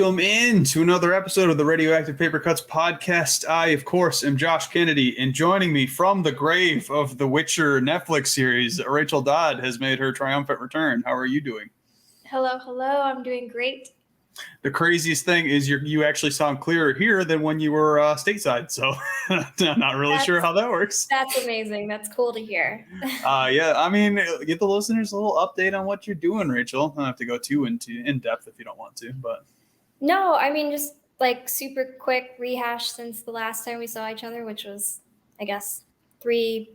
welcome in to another episode of the Radioactive Paper Cuts podcast. I, of course, am Josh Kennedy, and joining me from the grave of the Witcher Netflix series, Rachel Dodd has made her triumphant return. How are you doing? Hello. I'm doing great. The craziest thing is you actually sound clearer here than when you were stateside, so I'm not really sure how that works. That's amazing. That's cool to hear. Yeah, I mean, get the listeners a little update on what you're doing, Rachel. I don't have to go too in depth if you don't want to, but... No, I mean, just like super quick rehash since the last time we saw each other, which was, I guess, 4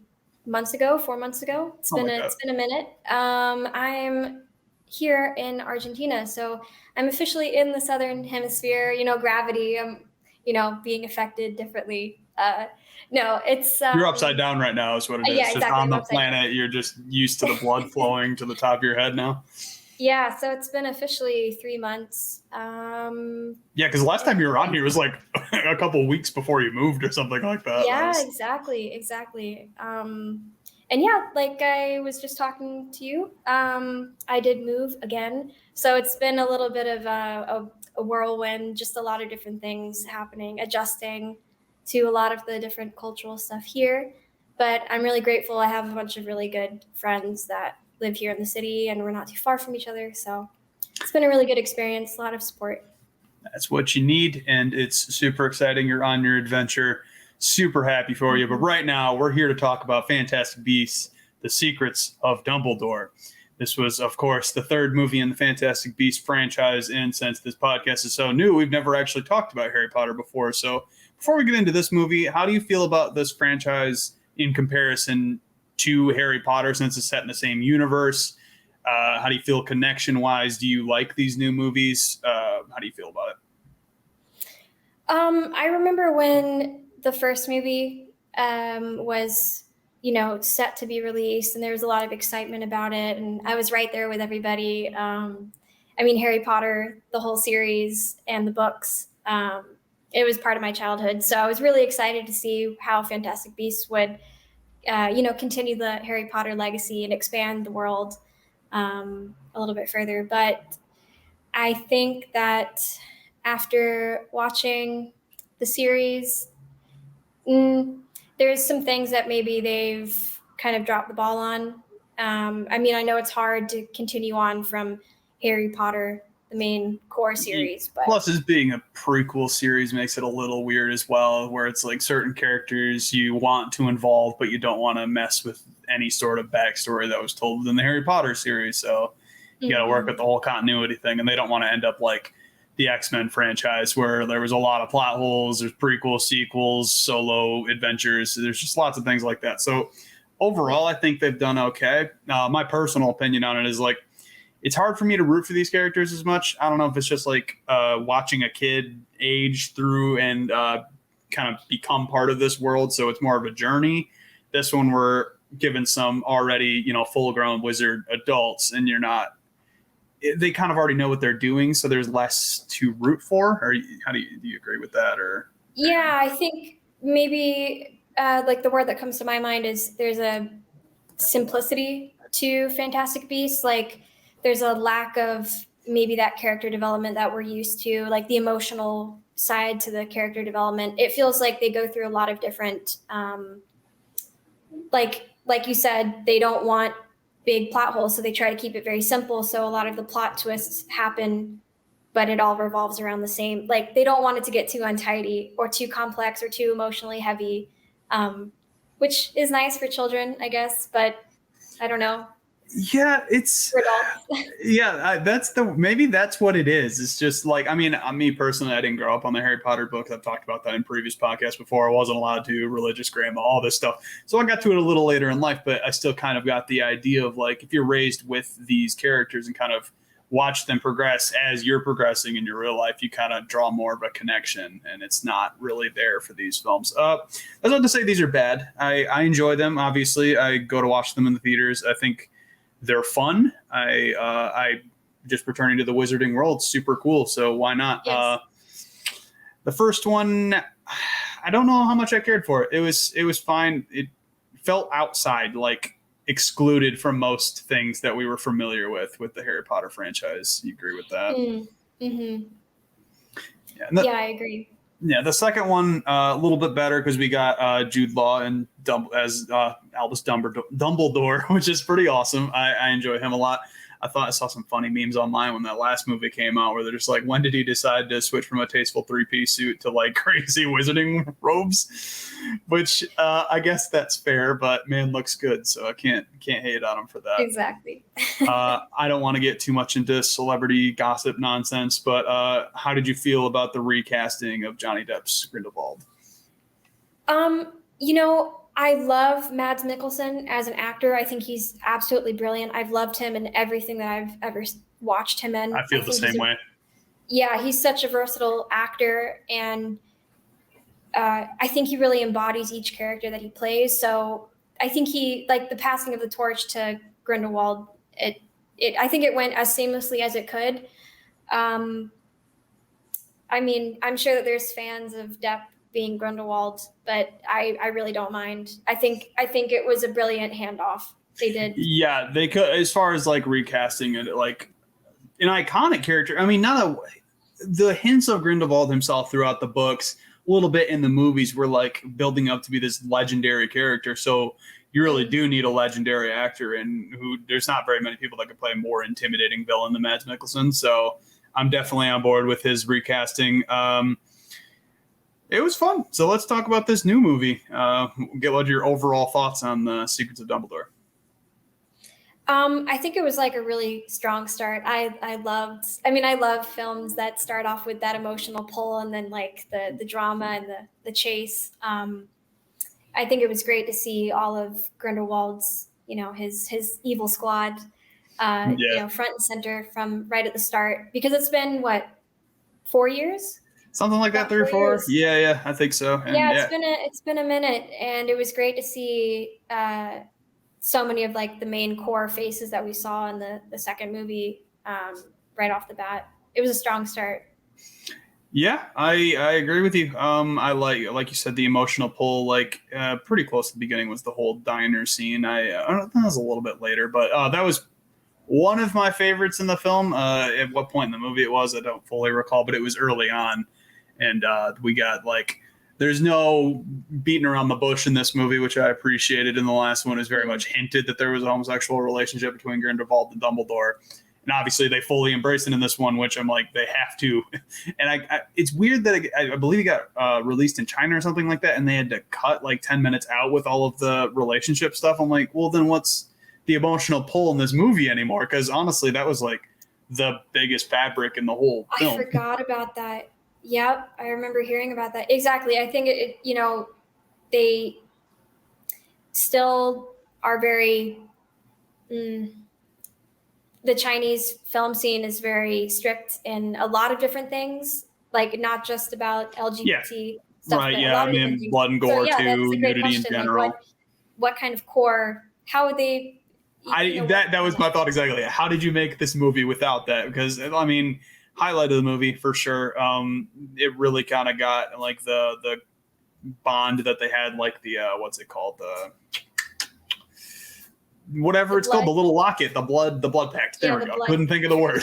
months ago. It's been a minute. I'm here in Argentina, so I'm officially in the southern hemisphere. You know, gravity. I'm, being affected differently. No, it's you're upside down right now, is what it is. Yeah, just exactly. on the planet, you're just used to the blood flowing to the top of your head now. Yeah, so it's been officially 3 months. Yeah, because the last time you were on here was like a couple of weeks before you moved or something like that. Yeah, exactly. And yeah, like I was just talking to you, I did move again. So it's been a little bit of a whirlwind, just a lot of different things happening, adjusting to a lot of the different cultural stuff here. But I'm really grateful. I have a bunch of really good friends that live here in the city, and we're not too far from each other. So it's been a really good experience, a lot of support. That's what you need, and it's super exciting. You're on your adventure. Super happy for you. But right now, we're here to talk about Fantastic Beasts, The Secrets of Dumbledore. This was, of course, the third movie in the Fantastic Beasts franchise, and since this podcast is so new, we've never actually talked about Harry Potter before. So before we get into this movie, how do you feel about this franchise in comparison to Harry Potter, since it's set in the same universe? How do you feel connection-wise? Do you like these new movies? How do you feel about it? I remember when the first movie was, set to be released, and there was a lot of excitement about it, and I was right there with everybody. Harry Potter, the whole series and the books, it was part of my childhood, so I was really excited to see how Fantastic Beasts would continue the Harry Potter legacy and expand the world a little bit further. But I think that after watching the series, there's some things that maybe they've kind of dropped the ball on. I know it's hard to continue on from Harry Potter, the main core series. But plus, as being a prequel series makes it a little weird as well, where it's like certain characters you want to involve, but you don't want to mess with any sort of backstory that was told within the Harry Potter series. So you got to work with the whole continuity thing, and they don't want to end up like the X-Men franchise, where there was a lot of plot holes. There's prequels, sequels, solo adventures. There's just lots of things like that. So overall, I think they've done okay. My personal opinion on it is like, it's hard for me to root for these characters as much. I don't know if it's just like watching a kid age through and kind of become part of this world. So it's more of a journey. This one, we're given some already, full-grown wizard adults, and they kind of already know what they're doing. So there's less to root for. Or do you agree with that? Or yeah, I think maybe like the word that comes to my mind is there's a simplicity to Fantastic Beasts. Like, there's a lack of maybe that character development that we're used to, like the emotional side to the character development. It feels like they go through a lot of different, like you said, they don't want big plot holes, so they try to keep it very simple. So a lot of the plot twists happen, but it all revolves around the same. Like, they don't want it to get too untidy or too complex or too emotionally heavy, which is nice for children, I guess, but I don't know. Yeah, maybe that's what it is. It's just like, me personally, I didn't grow up on the Harry Potter books. I've talked about that in previous podcasts before. I wasn't allowed to, religious grandma, all this stuff. So I got to it a little later in life, but I still kind of got the idea of like, if you're raised with these characters and kind of watch them progress as you're progressing in your real life, you kind of draw more of a connection, and it's not really there for these films. That's not to say these are bad. I enjoy them. Obviously, I go to watch them in the theaters. I think they're fun. I just returning to the wizarding world, super cool. So why not? Yes. The first one, I don't know how much I cared for it. It was fine. It felt outside, like excluded from most things that we were familiar with the Harry Potter franchise. You agree with that? Mm-hmm. Yeah, Yeah, I agree. yeah, the second one a little bit better because we got Jude Law and as Albus Dumbledore, which is pretty awesome. I enjoy him a lot. I thought I saw some funny memes online when that last movie came out where they're just like, when did he decide to switch from a tasteful three-piece suit to like crazy wizarding robes? Which I guess that's fair, but man looks good, so I can't hate on him for that. Exactly. I don't want to get too much into celebrity gossip nonsense, but how did you feel about the recasting of Johnny Depp's Grindelwald? You know, I love Mads Mikkelsen as an actor. I think he's absolutely brilliant. I've loved him in everything that I've ever watched him in. I feel the same way. Yeah, he's such a versatile actor, and I think he really embodies each character that he plays. So I think he, like the passing of the torch to Grindelwald, I think it went as seamlessly as it could. Um, I mean, I'm sure that there's fans of Depp being Grindelwald, but I really don't mind. I think it was a brilliant handoff they did. Yeah, they could, as far as like recasting it, like an iconic character. I mean, the hints of Grindelwald himself throughout the books, a little bit in the movies, were like building up to be this legendary character. So you really do need a legendary actor, and who there's not very many people that could play a more intimidating villain than Mads Mikkelsen. So I'm definitely on board with his recasting. It was fun. So let's talk about this new movie. Get what your overall thoughts on the Secrets of Dumbledore. I think it was like a really strong start. I love films that start off with that emotional pull and then like the drama and the chase. I think it was great to see all of Grindelwald's, his evil squad, front and center from right at the start, because it's been what, 4 years? Something like that, 3 or 4. Yeah, I think so. And it's been a minute, and it was great to see so many of like the main core faces that we saw in the second movie right off the bat. It was a strong start. Yeah, I agree with you. I like you said, the emotional pull, like pretty close to the beginning was the whole diner scene. I don't know, that was a little bit later, but that was one of my favorites in the film. At what point in the movie it was, I don't fully recall, but it was early on. And we got like, there's no beating around the bush in this movie, which I appreciated. In the last one, is very much hinted that there was a homosexual relationship between Grindelwald and Dumbledore. And obviously they fully embrace it in this one, which I'm like, they have to. And it's weird that I believe it got released in China or something like that, and they had to cut like 10 minutes out with all of the relationship stuff. I'm like, well, then what's the emotional pull in this movie anymore? Because honestly, that was like the biggest fabric in the whole film. I forgot about that. Yep, I remember hearing about that. Exactly. I think they still are very. The Chinese film scene is very strict in a lot of different things, like not just about LGBT stuff. Right. Yeah. I mean, blood and gore too, nudity in general. Like what kind of core? How would they? That was my thought exactly. How did you make this movie without that? Because I mean, highlight of the movie for sure. It really kind of got like the bond that they had, like the what's it called, whatever it's called, the little locket, the blood pact. There we go. Couldn't think of the word.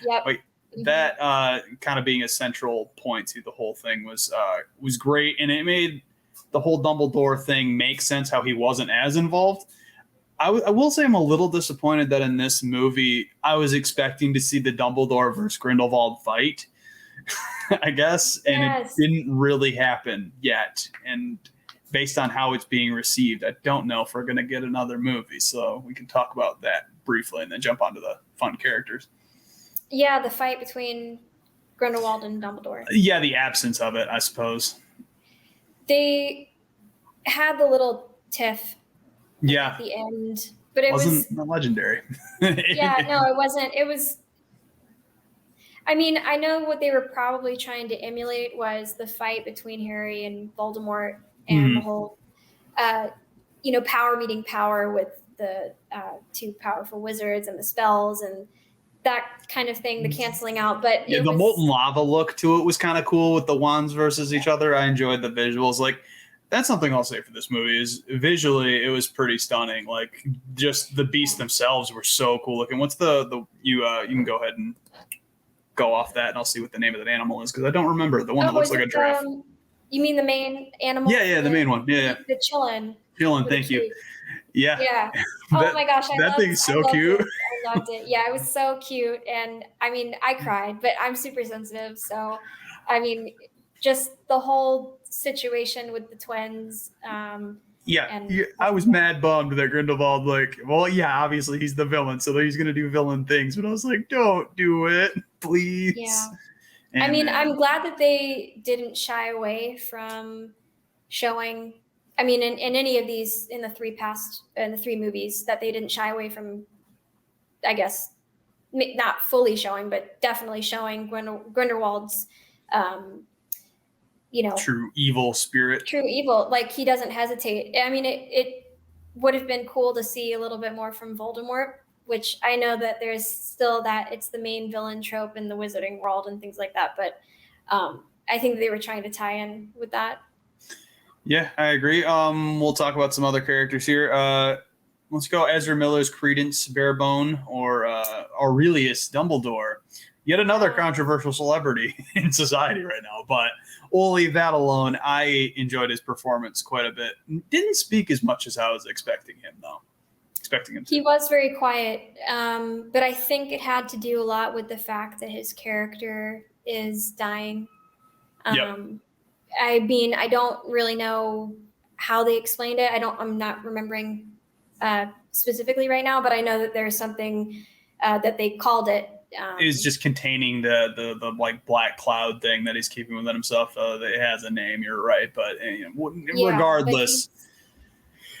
Yep. Wait, that kind of being a central point to the whole thing was great, and it made the whole Dumbledore thing make sense. How he wasn't as involved. I will say I'm a little disappointed that in this movie I was expecting to see the Dumbledore versus Grindelwald fight, I guess, and It didn't really happen yet. And based on how it's being received, I don't know if we're going to get another movie. So we can talk about that briefly and then jump onto the fun characters. Yeah, the fight between Grindelwald and Dumbledore. Yeah, the absence of it, I suppose. They had the little tiff. Yeah. At the end, but it wasn't legendary. Yeah, no, it wasn't. It was. I mean, I know what they were probably trying to emulate was the fight between Harry and Voldemort, and the whole, power meeting power with the two powerful wizards and the spells and that kind of thing, the canceling out. But yeah, the molten lava look to it was kind of cool with the wands versus each other. I enjoyed the visuals. Like, that's something I'll say for this movie is visually it was pretty stunning. Like, just the beasts themselves were so cool looking. What's you can go ahead and go off that and I'll see what the name of that animal is because I don't remember the one that looks is like a it, giraffe. you mean the main animal? Yeah, the main one. Yeah. The chillin. Chillin, With a thank you. Q. Yeah. Yeah. Oh my gosh, that thing's so loved cute. it. I loved it. Yeah, it was so cute. And I mean, I cried, but I'm super sensitive. So, I mean, just the whole situation with the twins. Yeah, And I was mad bummed that Grindelwald, like, well, yeah, obviously he's the villain, so he's going to do villain things, but I was like, don't do it, please. Yeah. And, I mean, I'm glad that they didn't shy away from showing, I mean, in any of these, in the three movies, that they didn't shy away from, I guess, not fully showing, but definitely showing Grindelwald's, true evil spirit. True evil. Like, he doesn't hesitate. I mean, it would have been cool to see a little bit more from Voldemort, which I know that there's still that it's the main villain trope in the Wizarding world and things like that. But I think they were trying to tie in with that. Yeah, I agree. We'll talk about some other characters here. Let's go Ezra Miller's Credence Barebone or Aurelius Dumbledore. Yet another controversial celebrity in society right now, but we'll leave that alone. I enjoyed his performance quite a bit. Didn't speak as much as I was expecting him, though. He was very quiet, but I think it had to do a lot with the fact that his character is dying. Yep. I mean, I don't really know how they explained it. I'm not remembering specifically right now, but I know that there's something that they called it. Is just containing the like black cloud thing that he's keeping within himself. It has a name, you're right, but regardless,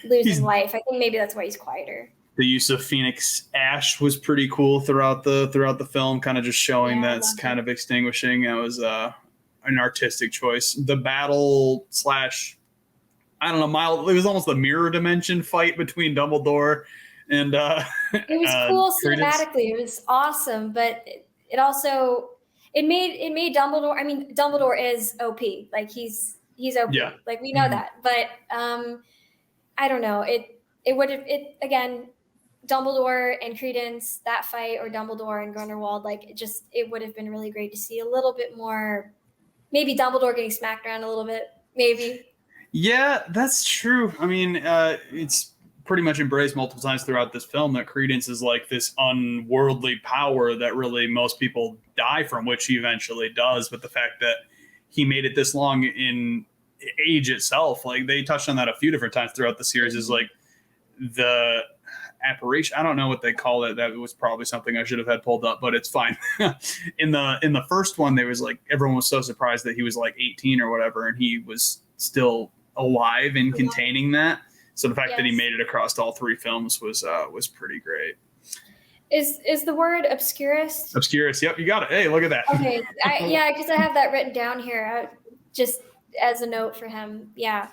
losing life. I think maybe that's why he's quieter. The use of Phoenix Ash was pretty cool throughout the film, kind of just showing that's kind of extinguishing. It was an artistic choice. The battle / I don't know, it was almost a mirror dimension fight between Dumbledore and it was cool cinematically. It was awesome, but it also made Dumbledore. I mean, Dumbledore is OP. Like he's OP. Yeah. Like we know that. But I don't know. It would have again. Dumbledore and Credence, that fight, or Dumbledore and Grindelwald, like it would have been really great to see a little bit more. Maybe Dumbledore getting smacked around a little bit. Maybe. Yeah, that's true. I mean, it's pretty much embraced multiple times throughout this film that Credence is like this unworldly power that really most people die from, which he eventually does. But the fact that he made it this long in age itself, like they touched on that a few different times throughout the series, is like the apparition. I don't know what they call it. That was probably something I should have had pulled up, but it's fine. in the first one, there was like everyone was so surprised that he was like 18 or whatever, and he was still alive and containing that. So the fact that he made it across all three films was pretty great. Is the word obscurus? Obscurus. Yep, you got it. Hey, look at that. Okay. Because I have that written down here, just as a note for him. Yeah.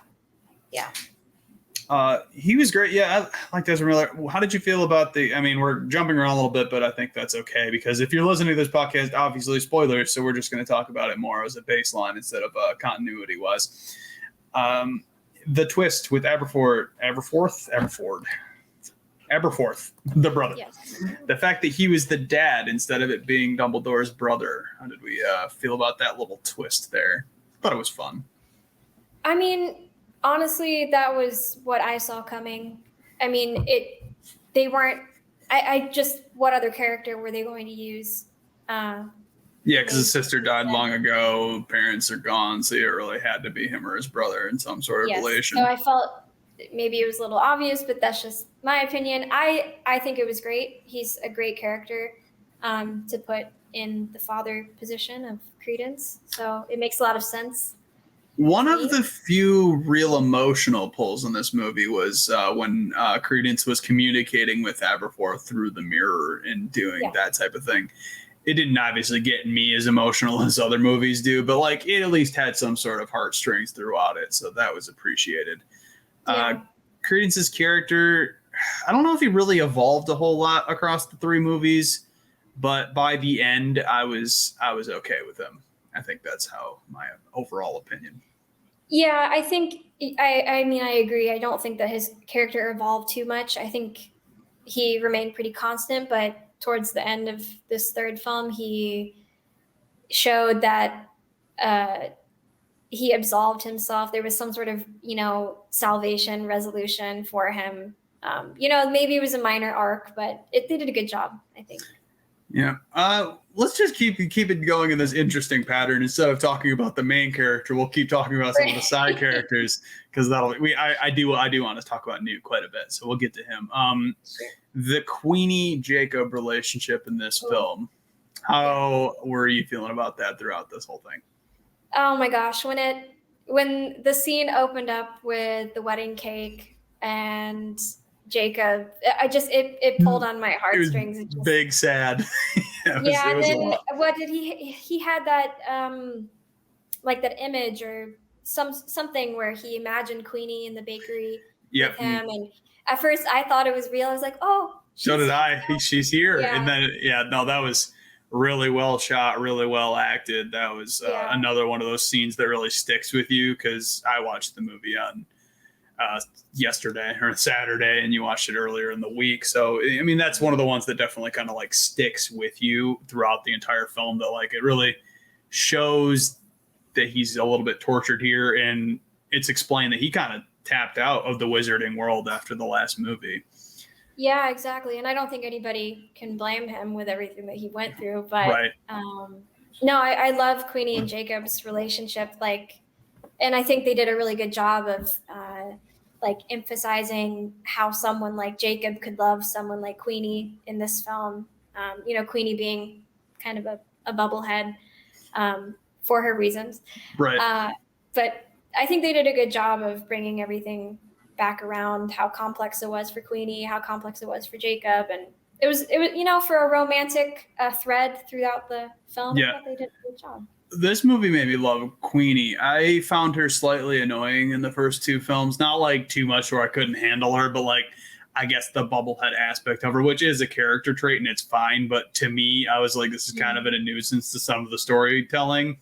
He was great. Yeah, I like Ezra Miller. How did you feel about I mean, we're jumping around a little bit, but I think that's okay because if you're listening to this podcast, obviously spoilers, so we're just going to talk about it more as a baseline instead of continuity-wise. The twist with Aberforth, the brother. Yes. The fact that he was the dad instead of it being Dumbledore's brother. How did we feel about that little twist there? Thought it was fun. I mean, honestly, that was what I saw coming. I mean, they weren't. I just, what other character were they going to use? Yeah, because his sister died long ago. Parents are gone, so it really had to be him or his brother in some sort of relation. So I felt maybe it was a little obvious, but that's just my opinion. I think it was great. He's a great character to put in the father position of Credence. So it makes a lot of sense. One of the few real emotional pulls in this movie was when Credence was communicating with Aberforth through the mirror and doing that type of thing. It didn't obviously get me as emotional as other movies do, but like it at least had some sort of heartstrings throughout it, so that was appreciated. Credence's character, I don't know if he really evolved a whole lot across the three movies, but by the end, I was okay with him. I think that's how my overall opinion. Yeah, I think I mean I agree. I don't think that his character evolved too much. I think he remained pretty constant, but towards the end of this third film, he showed that he absolved himself. There was some sort of, salvation resolution for him. Maybe it was a minor arc, but they did a good job, I think. Yeah. Let's just keep it going in this interesting pattern. Instead of talking about the main character, we'll keep talking about some of the side characters, because I do want to talk about Newt quite a bit. So we'll get to him. The Queenie Jacob relationship in this film. How were you feeling about that throughout this whole thing? Oh my gosh, when the scene opened up with the wedding cake and Jacob, it pulled on my heartstrings. It was big sad. And then what did he had that like that image or something where he imagined Queenie in the bakery with him, and at first I thought it was real. I was like, oh, so did I. She's here. And then that was really well shot, really well acted. That was another one of those scenes that really sticks with you, because I watched the movie on yesterday or Saturday, and you watched it earlier in the week. So I mean, that's one of the ones that definitely kind of like sticks with you throughout the entire film, that like it really shows that he's a little bit tortured here, and it's explained that he kind of tapped out of the wizarding world after the last movie. Yeah, exactly. And I don't think anybody can blame him with everything that he went through. But no, I love Queenie and Jacob's relationship. And I think they did a really good job of emphasizing how someone like Jacob could love someone like Queenie in this film. Queenie being kind of a bubblehead for her reasons. Right. But I think they did a good job of bringing everything back around, how complex it was for Queenie, how complex it was for Jacob. And it was for a romantic thread throughout the film. I thought they did a good job. This movie made me love Queenie. I found her slightly annoying in the first two films. Not like too much where I couldn't handle her, but like, I guess the bubblehead aspect of her, which is a character trait and it's fine. But to me, I was like, this is kind of a nuisance to some of the storytelling.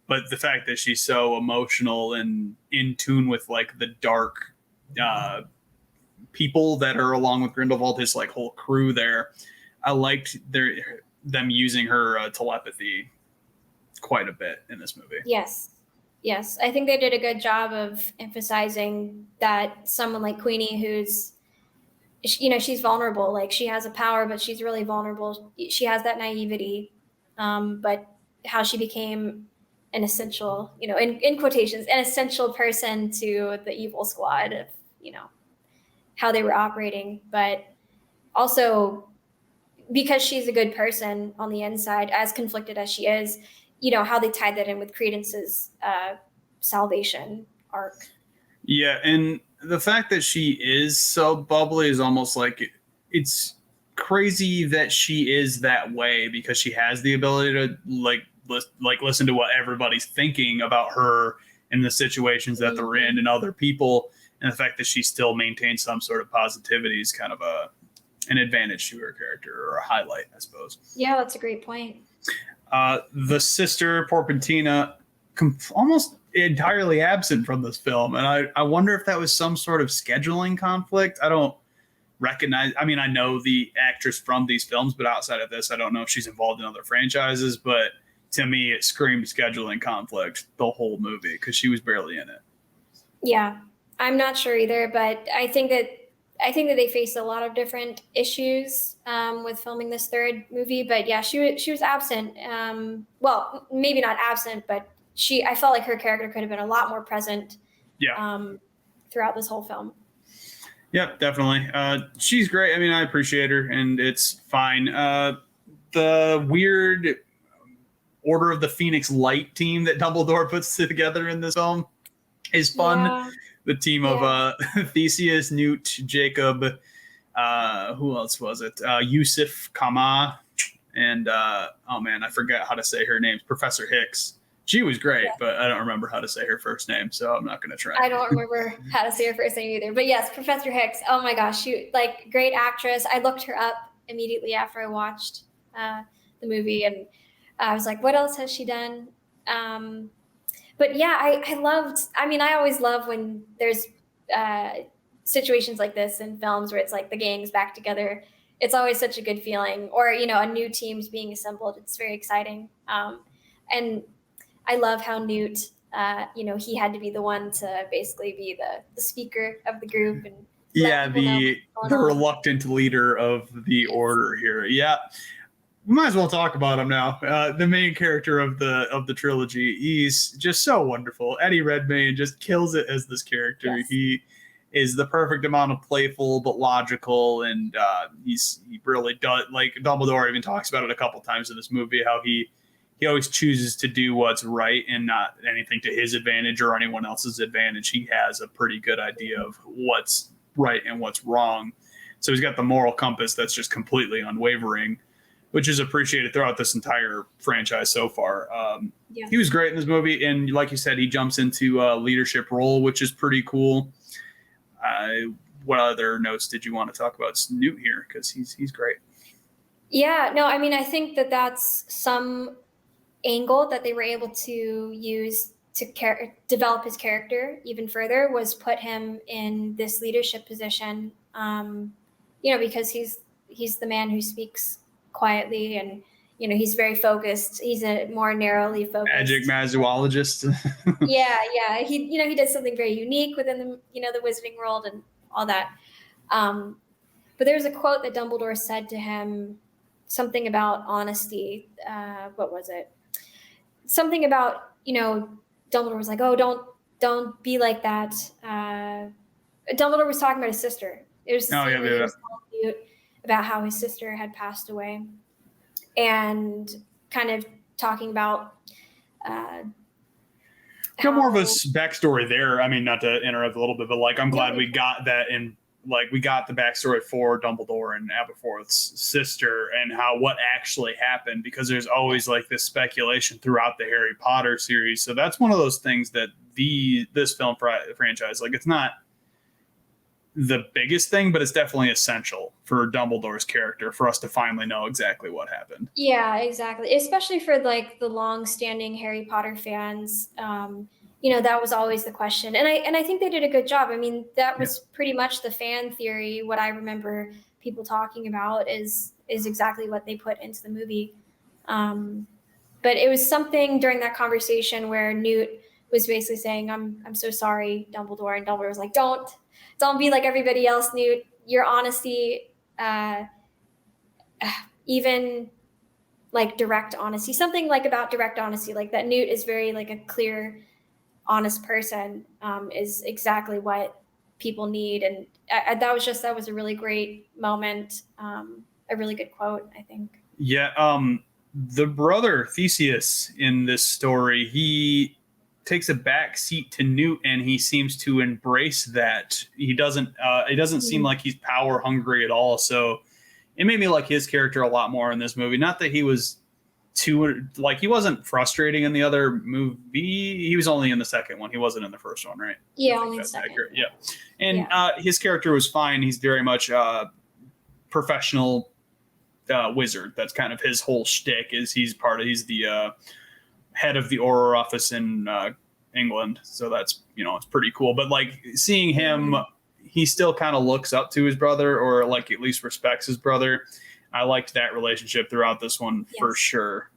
But the fact that she's so emotional and in tune with like the dark people that are along with Grindelwald, his like whole crew there, I liked them using her telepathy quite a bit in this movie. Yes. I think they did a good job of emphasizing that someone like Queenie, who's, she's vulnerable. Like, she has a power, but she's really vulnerable. She has that naivety, but how she became an essential, in quotations, an essential person to the evil squad of, how they were operating. But also, because she's a good person on the inside, as conflicted as she is, how they tied that in with Credence's salvation arc. Yeah, and the fact that she is so bubbly is almost like it's crazy that she is that way, because she has the ability to listen to what everybody's thinking about her and the situations that they're in and other people, and the fact that she still maintains some sort of positivity is kind of an advantage to her character, or a highlight, I suppose. Yeah, that's a great point. The sister Porpentina, almost entirely absent from this film, and I wonder if that was some sort of scheduling conflict. I don't recognize. I mean, I know the actress from these films, but outside of this, I don't know if she's involved in other franchises. But to me, it screamed scheduling conflict the whole movie, because she was barely in it. Yeah, I'm not sure either, but I think that they faced a lot of different issues with filming this third movie. But yeah, she was absent. Well, maybe not absent, but I felt like her character could have been a lot more present. Yeah. Throughout this whole film. Yep, definitely. She's great. I mean, I appreciate her, and it's fine. The weird Order of the Phoenix Light team that Dumbledore puts together in this film is fun. Yeah. The team of Theseus, Newt, Jacob, who else was it? Yusuf Kama, and oh man, I forgot how to say her name. Professor Hicks. She was great, but I don't remember how to say her first name, so I'm not going to try. I don't remember how to say her first name either. But yes, Professor Hicks. Oh my gosh, she great actress. I looked her up immediately after I watched the movie, and I was like, what else has she done? But yeah, I always love when there's situations like this in films where it's like the gang's back together. It's always such a good feeling, or, a new team's being assembled. It's very exciting. And I love how Newt, he had to be the one to basically be the speaker of the group and let Yeah, people know the what's the going on. reluctant leader of the Yes. order here. Yeah, we might as well talk about him now. The main character of the trilogy. He's just so wonderful. Eddie Redmayne just kills it as this character. Yes. He is the perfect amount of playful but logical, and he really does. Like Dumbledore even talks about it a couple times in this movie, how he always chooses to do what's right and not anything to his advantage or anyone else's advantage. He has a pretty good idea of what's right and what's wrong. So he's got the moral compass that's just completely unwavering, which is appreciated throughout this entire franchise so far. Yeah. He was great in this movie, and like you said, he jumps into a leadership role, which is pretty cool. What other notes did you want to talk about Newt here? Because he's great. Yeah, no, I mean, I think that that's some angle that they were able to use to develop his character even further, was put him in this leadership position. Because he's the man who speaks quietly, and he's very focused. He's a more narrowly Magic focused. Mazoologist. Yeah. He does something very unique within the wizarding world and all that. But there's a quote that Dumbledore said to him, something about honesty. What was it? Something about, Dumbledore was like, "Oh, don't be like that." Dumbledore was talking about his sister. It was the Oh scene yeah, where he yeah. was telling Newt about how his sister had passed away, and kind of talking about Got more of a how. backstory there. I mean, not to interrupt a little bit, but like I'm glad No, we got that in. Like we got the backstory for Dumbledore and Aberforth's sister and how what actually happened, because there's always like this speculation throughout the Harry Potter series. So that's one of those things that this film franchise, like, it's not the biggest thing, but it's definitely essential for Dumbledore's character for us to finally know exactly what happened. Yeah, exactly. Especially for like the long-standing Harry Potter fans, that was always the question, and I think they did a good job. I mean, that Yeah. was pretty much the fan theory. What I remember people talking about is exactly what they put into the movie. Um, but it was something during that conversation where Newt was basically saying, "I'm so sorry, Dumbledore," and Dumbledore was like, "Don't be like everybody else, Newt. Your honesty, even." Like direct honesty, something like about direct honesty, like that Newt is very like a clear, honest person, is exactly what people need. And that was a really great moment, a really good quote, I think. Yeah. The brother Theseus in this story, he takes a back seat to Newt, and he seems to embrace that. He doesn't. It doesn't seem Mhm. like he's power hungry at all. So it made me like his character a lot more in this movie. Not that he was too like he wasn't frustrating in the other movie. He was only in the second one. He wasn't in the first one, right? I Yeah, think only the that's second. accurate. Yeah, and Yeah. his character was fine. He's very much professional wizard. That's kind of his whole shtick. He's the head of the Auror office in England. So that's it's pretty cool. But like seeing him, he still kind of looks up to his brother, or like at least respects his brother. I liked that relationship throughout this one for Yes. sure.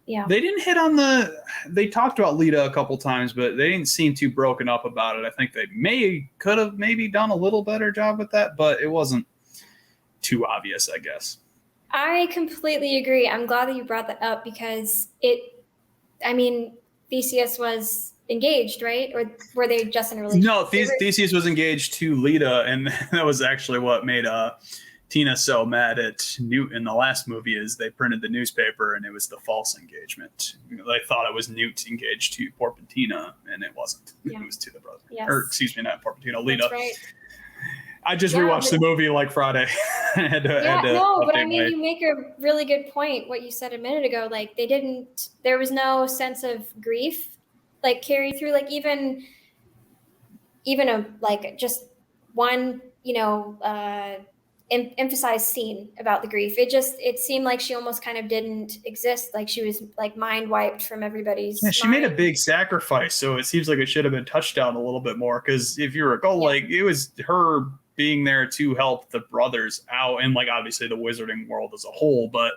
Yeah. They didn't hit on they talked about Lita a couple times, but they didn't seem too broken up about it. I think they could have maybe done a little better job with that, but it wasn't too obvious, I guess. I completely agree. I'm glad that you brought that up because I mean, Theseus was engaged, right? Or were they just in a relationship? No, Theseus was engaged to Lita, and that was actually what made Tina so mad at Newt in the last movie. Is they printed the newspaper and it was the false engagement. They thought it was Newt engaged to Porpentina, and it wasn't. Yeah. It was to the brother. Yes. Or excuse me, not Porpentina, Lita. That's right. I just rewatched the movie like Friday. But I mean, you make a really good point. What you said a minute ago, like there was no sense of grief, like carry through, like even a like just one, emphasized scene about the grief. It seemed like she almost kind of didn't exist. Like she was like mind wiped from everybody's. Yeah, she made a big sacrifice, so it seems like it should have been touched on a little bit more. Because if you recall, like it was her being there to help the brothers out, and like obviously the wizarding world as a whole. But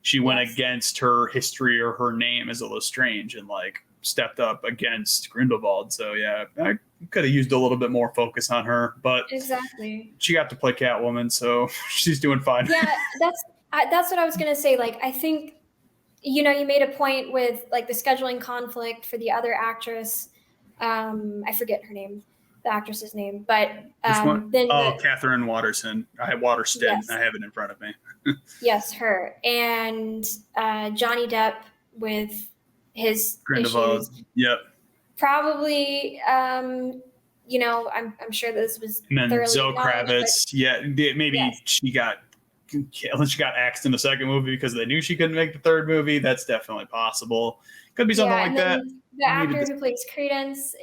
she went Yes. against her history or her name as Lestrange and like stepped up against Grindelwald. So yeah, I could have used a little bit more focus on her, but Exactly. she got to play Catwoman, so she's doing fine. Yeah, that's what I was gonna say. Like, I think, you know, you made a point with like the scheduling conflict for the other actress. I forget her name, the actress's name, but Which one? then Oh, Catherine Waterston. I have Waterston. yes, I have it in front of me. yes, her, and Johnny Depp with his Grindelwald. issues. Yep. Probably, you know, I'm sure this was And then thoroughly Zoe acknowledged, but Kravitz. Yeah, maybe yes, she got axed in the second movie because they knew she couldn't make the third movie. That's definitely possible. Could be something yeah, like and that. then the Maybe actor this, who plays Credence,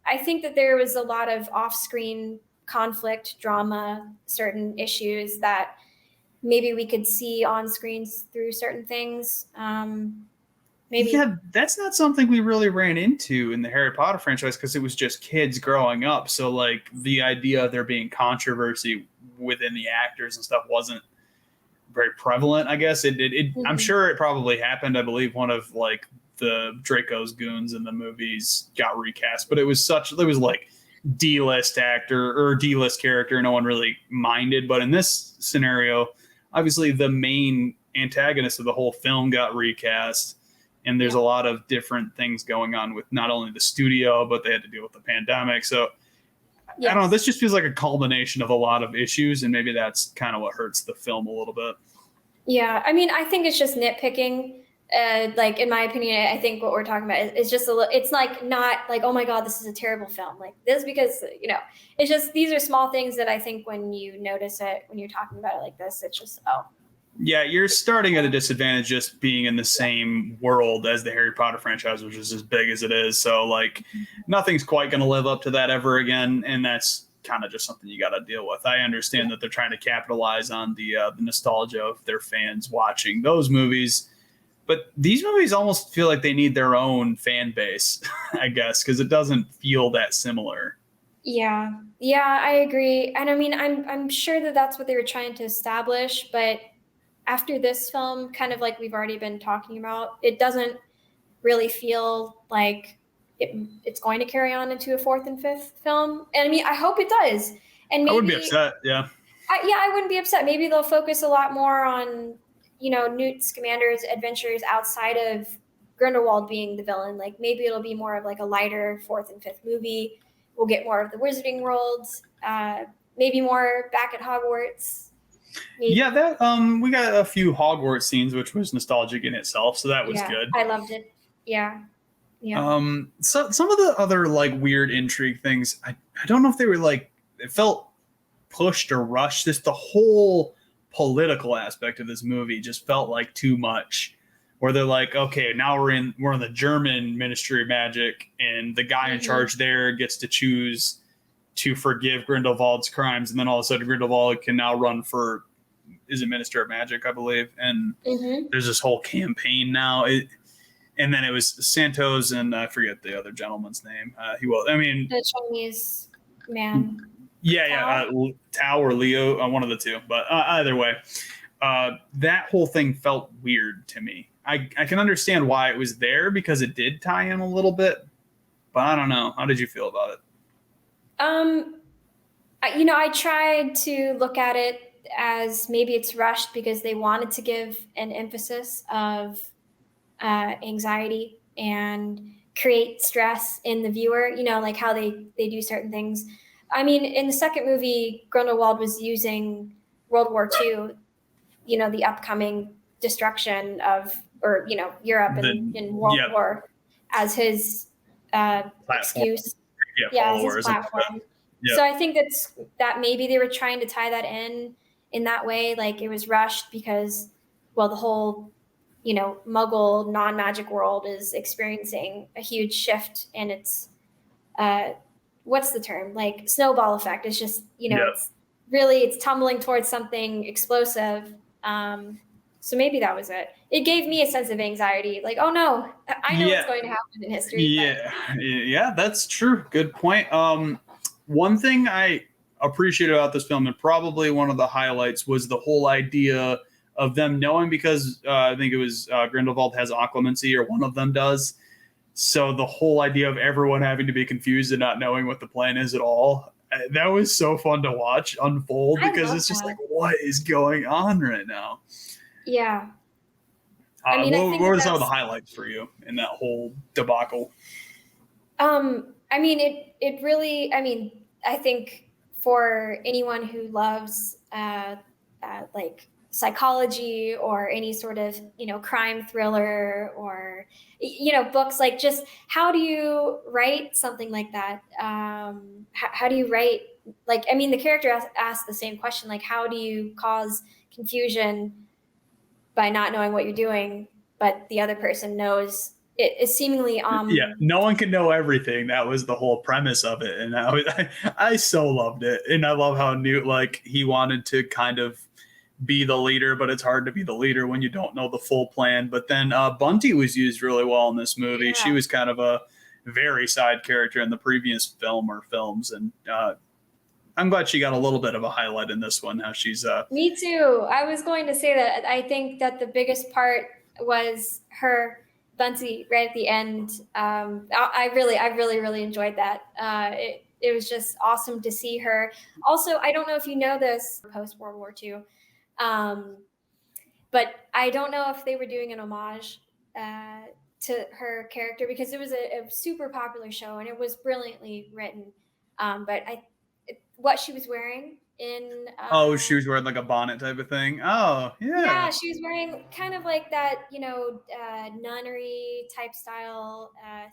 I think that there was a lot of off-screen conflict, drama, certain issues that maybe we could see on screens through certain things. Maybe, yeah, that's not something we really ran into in the Harry Potter franchise because it was just kids growing up. So like the idea of there being controversy within the actors and stuff wasn't very prevalent. I guess I'm mhm. sure it probably happened. I believe one of like the Draco's goons in the movies got recast, but it was like D-list actor or D-list character. No one really minded. But in this scenario, obviously the main antagonist of the whole film got recast. And there's Yeah. a lot of different things going on with not only the studio, but they had to deal with the pandemic. So I don't know. Yes. This just feels like a culmination of a lot of issues, and maybe that's kind of what hurts the film a little bit. Yeah, I mean, I think it's just nitpicking. Like in my opinion, I think what we're talking about is just it's like not like, oh my God, this is a terrible film. Like this because, you know, it's just these are small things that I think when you notice it, when you're talking about it like this, it's just, oh, Yeah, you're starting at a disadvantage just being in the yeah, same world as the Harry Potter franchise, which is as big as it is. So, like, nothing's quite going to live up to that ever again. And that's kind of just something you got to deal with. I understand yeah. that they're trying to capitalize on the nostalgia of their fans watching those movies. But these movies almost feel like they need their own fan base, I guess, because it doesn't feel that similar. Yeah, yeah, I agree. And I mean, I'm sure that that's what they were trying to establish, but after this film, kind of like we've already been talking about, it doesn't really feel like it's going to carry on into a fourth and fifth film. And I mean, I hope it does. And I would be maybe, upset. Yeah. yeah, I wouldn't be upset. Maybe they'll focus a lot more on, you know, Newt Scamander's adventures outside of Grindelwald being the villain. Like maybe it'll be more of like a lighter fourth and fifth movie. We'll get more of the Wizarding World, maybe more back at Hogwarts. Maybe. Yeah, that we got a few Hogwarts scenes, which was nostalgic in itself, so that was Yeah, good. I loved it. Yeah, yeah. So some of the other like weird intrigue things, I don't know if they were like it felt pushed or rushed. Just the whole political aspect of this movie just felt like too much. Where they're like, okay, now we're in the German Ministry of Magic, and the guy in charge there gets to choose to forgive Grindelwald's crimes, and then all of a sudden Grindelwald can now run for is it Minister of Magic, I believe, and Mm-hmm. there's this whole campaign now. And then it was Santos and I forget the other gentleman's name. The Chinese man. Yeah, Tao or Leo, one of the two. But either way, that whole thing felt weird to me. I can understand why it was there because it did tie in a little bit, but I don't know. How did you feel about it? You know, I tried to look at it as maybe it's rushed because they wanted to give an emphasis of anxiety and create stress in the viewer, you know, like how they do certain things. I mean, in the second movie, Grindelwald was using World War II, you know, the upcoming destruction of, or, you know, Europe in World War as his excuse. Yeah, as his platform. Yep. So I think that maybe they were trying to tie that in that way. Like it was rushed because, well, the whole, you know, Muggle non-magic world is experiencing a huge shift in its, what's the term? Like snowball effect. It's just, you know, it's tumbling towards something explosive. So maybe that was it. It gave me a sense of anxiety. Like, oh no, I know what's going to happen in history. Yeah, that's true. Good point. One thing I appreciated about this film, and probably one of the highlights, was the whole idea of them knowing, because I think it was Grindelwald has occlumency, or one of them does. So the whole idea of everyone having to be confused and not knowing what the plan is at all, that was so fun to watch unfold, I because love it's just like, that. what is going on right now? Yeah. I mean, I What think were some of the that's highlights for you in that whole debacle? I mean, it really, I mean, I think for anyone who loves like psychology or any sort of, crime thriller or, books, like just how do you write something like that? How do you write, like, I mean, the character asks the same question, like, how do you cause confusion by not knowing what you're doing, but the other person knows it is seemingly Yeah, no one can know everything. That was the whole premise of it, and I so loved it. And I love how Newt, like, he wanted to kind of be the leader, but it's hard to be the leader when you don't know the full plan. But then Bunty was used really well in this movie. She yeah. was kind of a very side character in the previous film or films, and I'm glad she got a little bit of a highlight in this one. How she's Me too. I was going to say that I think that the biggest part was her Bunty right at the end. I really enjoyed that. It was just awesome to see her. Also, I don't know if you know this post World War II, um, but I don't know if they were doing an homage uh, to her character because it was a super popular show and it was brilliantly written. But what she was wearing in oh, she was wearing like a bonnet type of thing. Oh yeah, yeah, she was wearing kind of like that, nunnery type style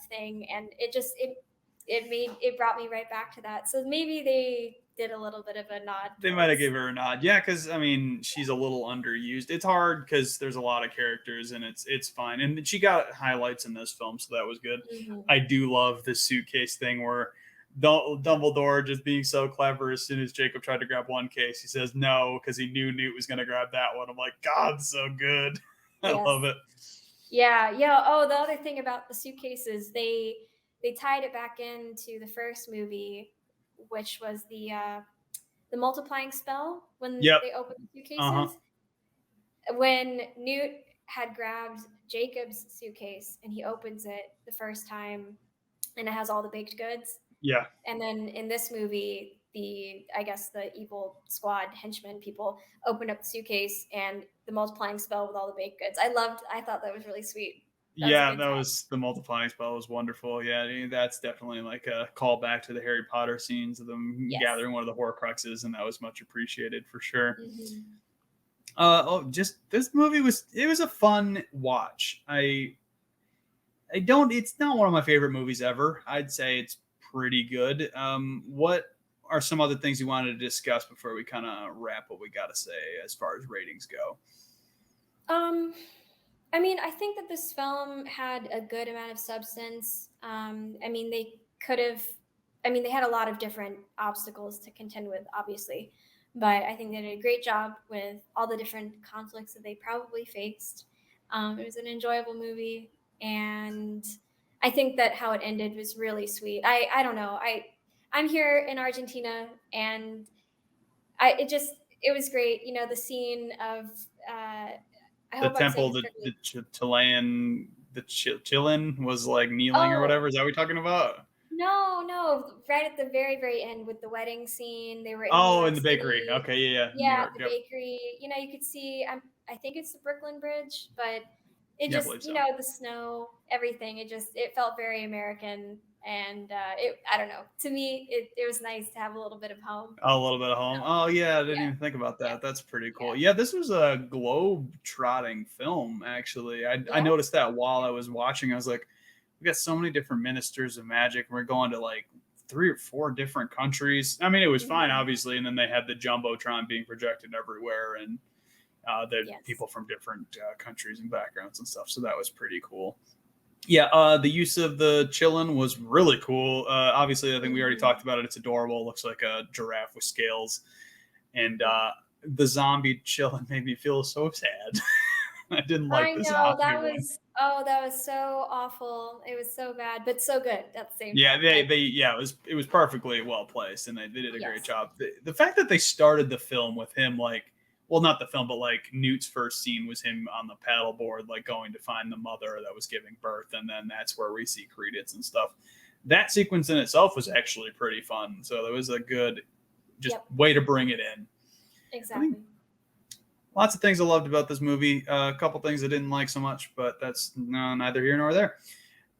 thing, and it brought me right back to that. So maybe they did a little bit of a nod they might have towards. given her a nod. Yeah, because I mean, she's a little underused. It's hard because there's a lot of characters, and it's fine. And she got highlights in this film, so that was good. Mhm. I do love the suitcase thing where Dumbledore just being so clever. As soon as Jacob tried to grab one case, he says no because he knew Newt was going to grab that one. I'm like, God, so good. I love Yes. it. Yeah, yeah. Oh, the other thing about the suitcases, they tied it back into the first movie, which was the multiplying spell when Yep. they opened the Uh huh. suitcases. When Newt had grabbed Jacob's suitcase and he opens it the first time and it has all the baked goods. Yeah. And then in this movie, I guess the evil squad henchmen people opened up the suitcase and the multiplying spell with all the baked goods. I thought that was really sweet. That was a Yeah, good that time. was the multiplying spell was wonderful. Yeah, that's definitely like a callback to the Harry Potter scenes of them Yes. gathering one of the Horcruxes, and that was much appreciated for sure. Hmm. Just this movie was a fun watch. I don't. It's not one of my favorite movies ever. I'd say it's pretty good. What are some other things you wanted to discuss before we kind of wrap what we got to say as far as ratings go? Um, I mean, I think that this film had a good amount of substance. I mean, they could have, I mean, they had a lot of different obstacles to contend with, obviously, but I think they did a great job with all the different conflicts that they probably faced. It was an enjoyable movie, and I think that how it ended was really sweet. I don't know. I'm here in Argentina, and it was great. You know, the scene of I The hope I'm saying temple, this correctly. the Chilean, Chilin was like kneeling or Oh, whatever. Is that what you're talking about? no, no, right at the very, very end with the wedding scene, they were in New Oh, in York the bakery. City. Okay, yeah, New Yeah, at York. the Yep, bakery. You could see, I think it's the Brooklyn Bridge, but it yeah, I just, believe so. the snow, everything, it felt very American. And I don't know, to me, it was nice to have a little bit of home. Oh, a little bit of home. Oh, yeah, I didn't Yeah, even think about yeah, that. That's pretty yeah, cool. Yeah, this was a globe-trotting film, actually. I yeah. noticed that while I was watching. I was like, we got so many different ministers of magic. We're going to like 3 or 4 different countries. I mean, it was fine, Hmm. obviously, and then they had the jumbotron being projected everywhere, and the Yes. people from different countries and backgrounds and stuff. So that was pretty cool. Yeah, the use of the chillin was really cool. Obviously, I think we already talked Hmm. about it. It's adorable. It looks like a giraffe with scales, and the zombie chillin made me feel so sad. I didn't like I the know zombie one. that was so awful. It was so bad, but so good at the same Yeah, time. Like, yeah, it was perfectly well placed, and they did a great yes. job. The fact that they started the film with him like well, not the film, but like Newt's first scene was him on the paddleboard, like going to find the mother that was giving birth. And then that's where we see Credence and stuff. That sequence in itself was actually pretty fun. So there was a good just way to bring it in. Exactly. Lots of things I loved about this movie. A couple things I didn't like so much, but that's neither here nor there.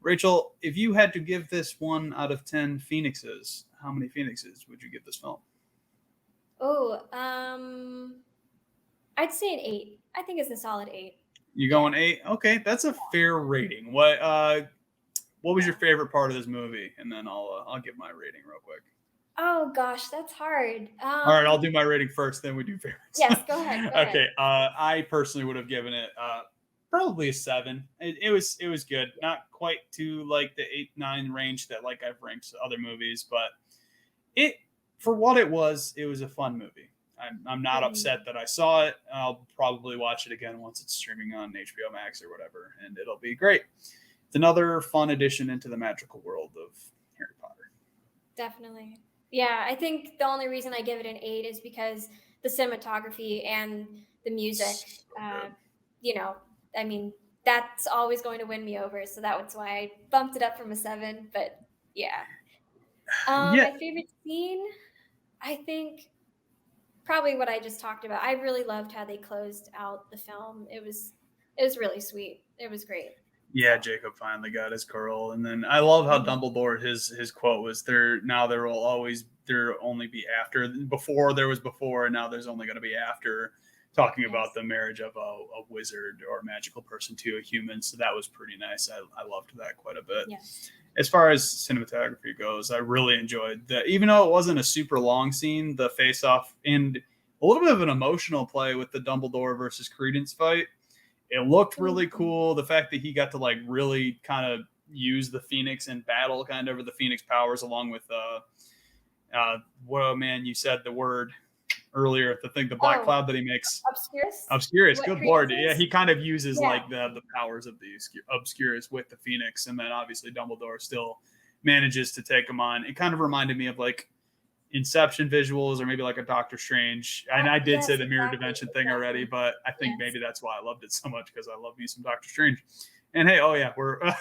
Rachel, if you had to give this 1 out of 10 phoenixes, how many phoenixes would you give this film? Oh, I'd say an 8. I think it's a solid 8. You going 8? Okay, that's a fair rating. What was your favorite part of this movie? And then I'll give my rating real quick. Oh gosh, that's hard. All right, I'll do my rating first, then we do favorites. Yes, go ahead. Okay, I personally would have given it probably a 7. It was good, not quite to like the 8-9 range that like I've ranked other movies, but it for what it was a fun movie. I'm not upset that I saw it. I'll probably watch it again once it's streaming on HBO Max or whatever, and it'll be great. It's another fun addition into the magical world of Harry Potter. Definitely. Yeah, I think the only reason I give it an 8 is because the cinematography and the music, I mean, that's always going to win me over. So that's why I bumped it up from a 7. But yeah. My favorite scene, I think probably what I just talked about. I really loved how they closed out the film. It was really sweet. It was great. Yeah, Jacob finally got his girl, and then I love how Dumbledore his quote was there will only be after. Before there was before, and now there's only going to be after. Talking about the marriage of a wizard or a magical person to a human, so that was pretty nice. I loved that quite a bit. Yes. As far as cinematography goes, I really enjoyed that. Even though it wasn't a super long scene, the face-off and a little bit of an emotional play with the Dumbledore versus Credence fight. It looked really cool. The fact that he got to like really kind of use the Phoenix in battle, kind of, or the Phoenix powers, along with you said the word earlier, the black cloud that he makes. Obscurus. Good lord. Yeah, he kind of uses like the powers of the Obscurus with the Phoenix, and then obviously Dumbledore still manages to take him on. It kind of reminded me of like Inception visuals, or maybe like a Doctor Strange. And I did say the mirror dimension thing already, but I think maybe that's why I loved it so much, because I love me some Doctor Strange. And hey, we're a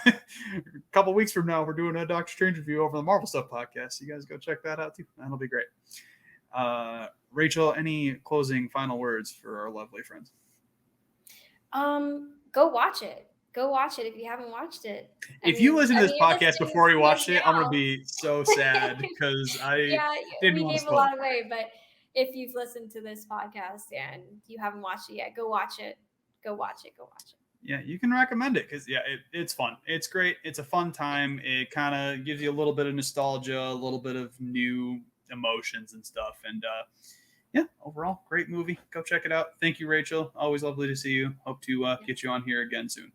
couple weeks from now, we're doing a Doctor Strange review over the Marvel Stuff podcast. You guys go check that out too. That'll be great. Rachel, any closing final words for our lovely friends? Go watch it. Go watch it if you haven't watched it. If you listen to this podcast before you watched it, I'm going to be so sad because we gave a lot away. But if you've listened to this podcast and you haven't watched it yet, go watch it. Go watch it. Yeah, you can recommend it because it's fun. It's great. It's a fun time. It kind of gives you a little bit of nostalgia, a little bit of new emotions and stuff. And overall, great movie. Go check it out. Thank you, Rachel. Always lovely to see you. Hope to get you on here again soon.